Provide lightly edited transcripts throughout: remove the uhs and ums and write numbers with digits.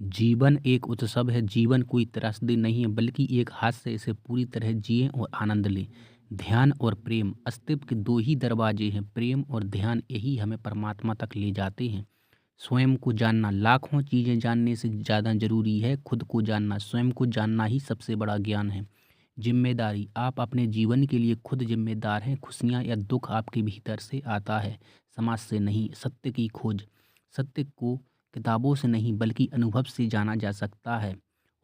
जीवन एक उत्सव है, जीवन कोई त्रासदी नहीं है बल्कि एक हाथ से इसे पूरी तरह जिएँ और आनंद लें। ध्यान और प्रेम अस्तित्व के 2 ही दरवाजे हैं, प्रेम और ध्यान यही हमें परमात्मा तक ले जाते हैं। स्वयं को जानना लाखों चीज़ें जानने से ज़्यादा ज़रूरी है, खुद को जानना, स्वयं को जानना ही सबसे बड़ा ज्ञान है। ज़िम्मेदारी आप अपने जीवन के लिए खुद ज़िम्मेदार हैं, खुशियाँ या दुःख आपके भीतर से आता है, समाज से नहीं। सत्य की खोज सत्य को किताबों से नहीं बल्कि अनुभव से जाना जा सकता है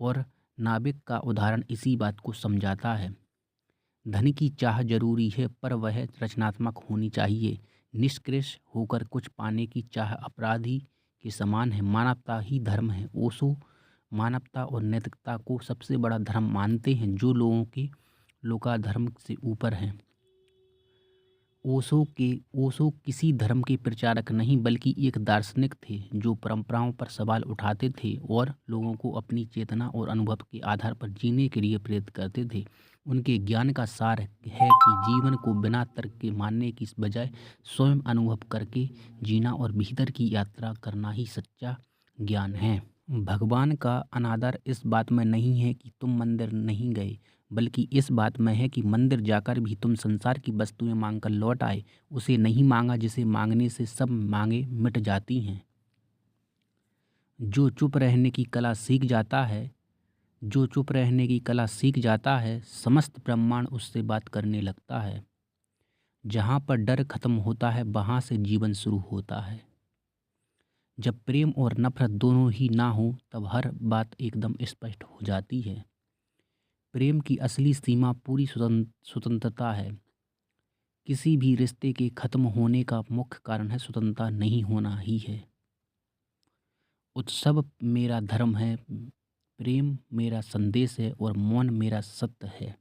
और नाविक का उदाहरण इसी बात को समझाता है। धन की चाह जरूरी है पर वह रचनात्मक होनी चाहिए। निष्कृष होकर कुछ पाने की चाह अपराधी के समान है। मानवता ही धर्म है। ओशो मानवता और नैतिकता को सबसे बड़ा धर्म मानते हैं जो लोगों के लोकाधर्म से ऊपर है। ओशो किसी धर्म के प्रचारक नहीं बल्कि एक दार्शनिक थे जो परंपराओं पर सवाल उठाते थे और लोगों को अपनी चेतना और अनुभव के आधार पर जीने के लिए प्रेरित करते थे। उनके ज्ञान का सार है कि जीवन को बिना तर्क के मानने की बजाय स्वयं अनुभव करके जीना और भीतर की यात्रा करना ही सच्चा ज्ञान है। भगवान का अनादर इस बात में नहीं है कि तुम मंदिर नहीं गए बल्कि इस बात में है कि मंदिर जाकर भी तुम संसार की वस्तुएं मांगकर लौट आए, उसे नहीं मांगा जिसे मांगने से सब मांगे मिट जाती हैं। जो चुप रहने की कला सीख जाता है जो चुप रहने की कला सीख जाता है समस्त ब्रह्मांड उससे बात करने लगता है। जहाँ पर डर खत्म होता है वहाँ से जीवन शुरू होता है। जब प्रेम और नफरत दोनों ही ना हो तब हर बात एकदम स्पष्ट हो जाती है। प्रेम की असली सीमा पूरी स्वतंत्रता है। किसी भी रिश्ते के खत्म होने का मुख्य कारण है स्वतंत्रता नहीं होना ही है। उत्सव मेरा धर्म है, प्रेम मेरा संदेश है और मौन मेरा सत्य है।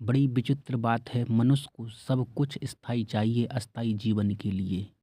बड़ी विचित्र बात है, मनुष्य को सब कुछ स्थायी चाहिए अस्थायी जीवन के लिए।